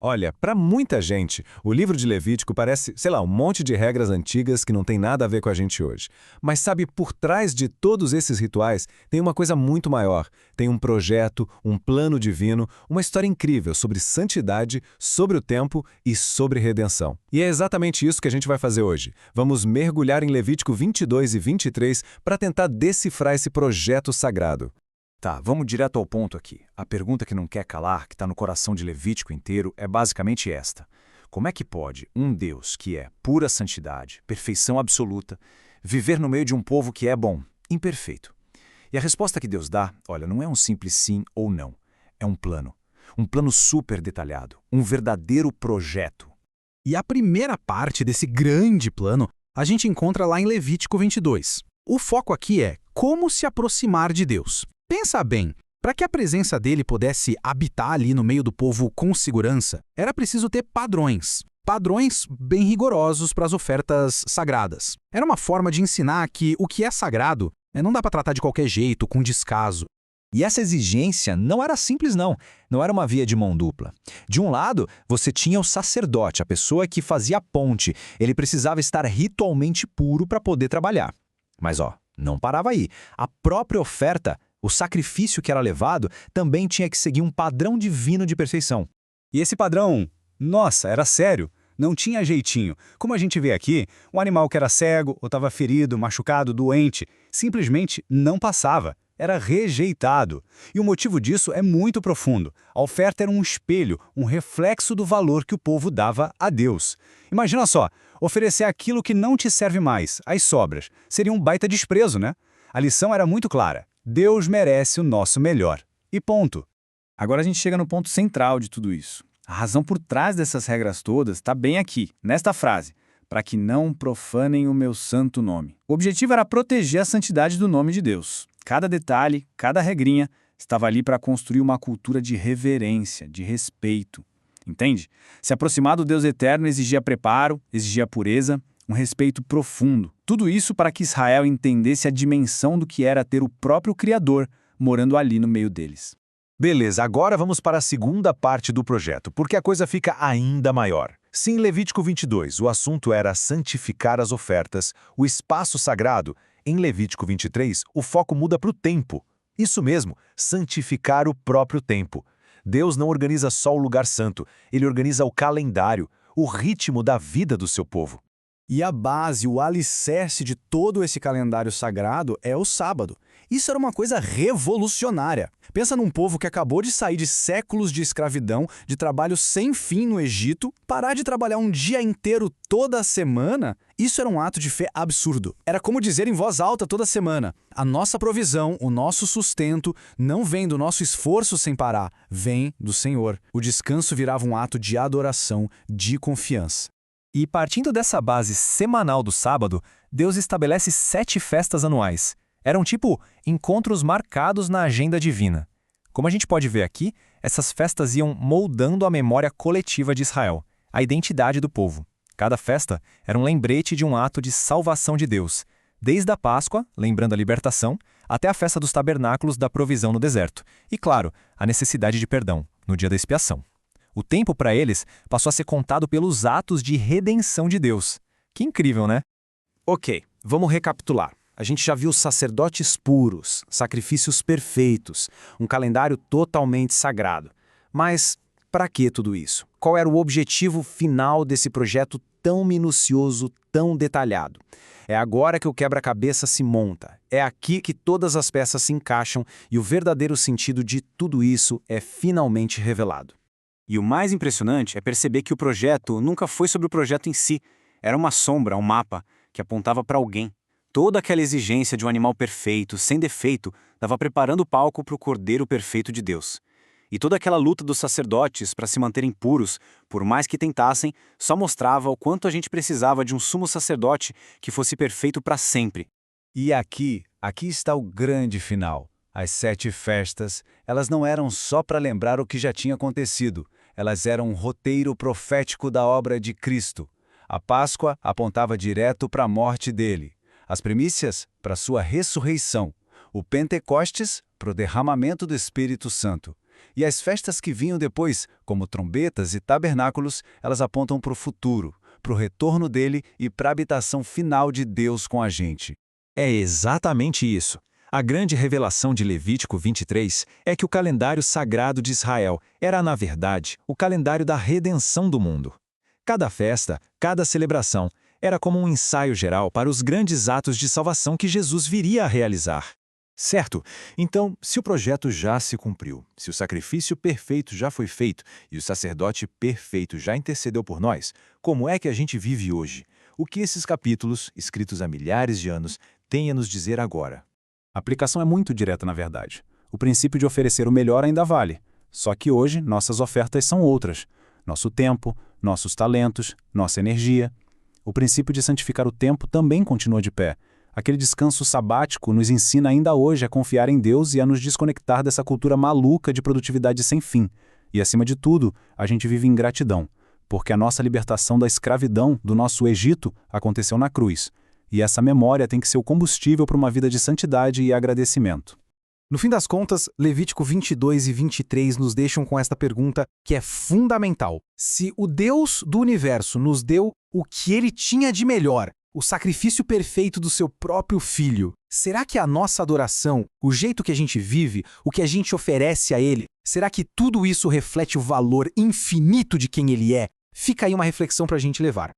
Olha, para muita gente, o livro de Levítico parece, sei lá, um monte de regras antigas que não tem nada a ver com a gente hoje. Mas sabe, por trás de todos esses rituais tem uma coisa muito maior. Tem um projeto, um plano divino, uma história incrível sobre santidade, sobre o tempo e sobre redenção. E é exatamente isso que a gente vai fazer hoje. Vamos mergulhar em Levítico 22 e 23 para tentar decifrar esse projeto sagrado. Tá, vamos direto ao ponto aqui. A pergunta que não quer calar, que está no coração de Levítico inteiro, é basicamente esta. Como é que pode um Deus que é pura santidade, perfeição absoluta, viver no meio de um povo que é bom, imperfeito? E a resposta que Deus dá, olha, não é um simples sim ou não. É um plano. Um plano super detalhado. Um verdadeiro projeto. E a primeira parte desse grande plano a gente encontra lá em Levítico 22. O foco aqui é como se aproximar de Deus. Pensa bem, para que a presença dele pudesse habitar ali no meio do povo com segurança, era preciso ter padrões. Padrões bem rigorosos para as ofertas sagradas. Era uma forma de ensinar que o que é sagrado não dá para tratar de qualquer jeito, com descaso. E essa exigência não era simples, não. Não era uma via de mão dupla. De um lado, você tinha o sacerdote, a pessoa que fazia a ponte. Ele precisava estar ritualmente puro para poder trabalhar. Mas, não parava aí. A própria oferta, o sacrifício que era levado, também tinha que seguir um padrão divino de perfeição. E esse padrão, nossa, era sério. Não tinha jeitinho. Como a gente vê aqui, um animal que era cego, ou estava ferido, machucado, doente, simplesmente não passava. Era rejeitado. E o motivo disso é muito profundo. A oferta era um espelho, um reflexo do valor que o povo dava a Deus. Imagina só, oferecer aquilo que não te serve mais, as sobras. Seria um baita desprezo, né? A lição era muito clara. Deus merece o nosso melhor. E ponto. Agora a gente chega no ponto central de tudo isso. A razão por trás dessas regras todas está bem aqui, nesta frase. Para que não profanem o meu santo nome. O objetivo era proteger a santidade do nome de Deus. Cada detalhe, cada regrinha, estava ali para construir uma cultura de reverência, de respeito. Entende? Se aproximar do Deus eterno exigia preparo, exigia pureza, um respeito profundo. Tudo isso para que Israel entendesse a dimensão do que era ter o próprio Criador morando ali no meio deles. Beleza, agora vamos para a segunda parte do projeto, porque a coisa fica ainda maior. Se em Levítico 22 o assunto era santificar as ofertas, o espaço sagrado, em Levítico 23 o foco muda para o tempo. Isso mesmo, santificar o próprio tempo. Deus não organiza só o lugar santo, ele organiza o calendário, o ritmo da vida do seu povo. E a base, o alicerce de todo esse calendário sagrado é o sábado. Isso era uma coisa revolucionária. Pensa num povo que acabou de sair de séculos de escravidão, de trabalho sem fim no Egito, parar de trabalhar um dia inteiro toda semana, isso era um ato de fé absurdo. Era como dizer em voz alta toda semana, a nossa provisão, o nosso sustento, não vem do nosso esforço sem parar, vem do Senhor. O descanso virava um ato de adoração, de confiança. E partindo dessa base semanal do sábado, Deus estabelece 7 festas anuais. Eram tipo encontros marcados na agenda divina. Como a gente pode ver aqui, essas festas iam moldando a memória coletiva de Israel, a identidade do povo. Cada festa era um lembrete de um ato de salvação de Deus, desde a Páscoa, lembrando a libertação, até a festa dos tabernáculos da provisão no deserto. E claro, a necessidade de perdão, no dia da expiação. O tempo para eles passou a ser contado pelos atos de redenção de Deus. Que incrível, né? Ok, vamos recapitular. A gente já viu sacerdotes puros, sacrifícios perfeitos, um calendário totalmente sagrado. Mas para que tudo isso? Qual era o objetivo final desse projeto tão minucioso, tão detalhado? É agora que o quebra-cabeça se monta. É aqui que todas as peças se encaixam e o verdadeiro sentido de tudo isso é finalmente revelado. E o mais impressionante é perceber que o projeto nunca foi sobre o projeto em si. Era uma sombra, um mapa, que apontava para alguém. Toda aquela exigência de um animal perfeito, sem defeito, estava preparando o palco para o Cordeiro perfeito de Deus. E toda aquela luta dos sacerdotes para se manterem puros, por mais que tentassem, só mostrava o quanto a gente precisava de um sumo sacerdote que fosse perfeito para sempre. E aqui está o grande final. As 7 festas, elas não eram só para lembrar o que já tinha acontecido, elas eram um roteiro profético da obra de Cristo. A Páscoa apontava direto para a morte dele. As primícias, para sua ressurreição. O Pentecostes, para o derramamento do Espírito Santo. E as festas que vinham depois, como trombetas e tabernáculos, elas apontam para o futuro, para o retorno dele e para a habitação final de Deus com a gente. É exatamente isso. A grande revelação de Levítico 23 é que o calendário sagrado de Israel era, na verdade, o calendário da redenção do mundo. Cada festa, cada celebração, era como um ensaio geral para os grandes atos de salvação que Jesus viria a realizar. Certo. Então, se o projeto já se cumpriu, se o sacrifício perfeito já foi feito e o sacerdote perfeito já intercedeu por nós, como é que a gente vive hoje? O que esses capítulos, escritos há milhares de anos, têm a nos dizer agora? A aplicação é muito direta, na verdade. O princípio de oferecer o melhor ainda vale. Só que hoje nossas ofertas são outras. Nosso tempo, nossos talentos, nossa energia. O princípio de santificar o tempo também continua de pé. Aquele descanso sabático nos ensina ainda hoje a confiar em Deus e a nos desconectar dessa cultura maluca de produtividade sem fim. E, acima de tudo, a gente vive em gratidão, porque a nossa libertação da escravidão do nosso Egito aconteceu na cruz. E essa memória tem que ser o combustível para uma vida de santidade e agradecimento. No fim das contas, Levítico 22 e 23 nos deixam com esta pergunta que é fundamental. Se o Deus do universo nos deu o que ele tinha de melhor, o sacrifício perfeito do seu próprio filho, será que a nossa adoração, o jeito que a gente vive, o que a gente oferece a ele, será que tudo isso reflete o valor infinito de quem ele é? Fica aí uma reflexão para a gente levar.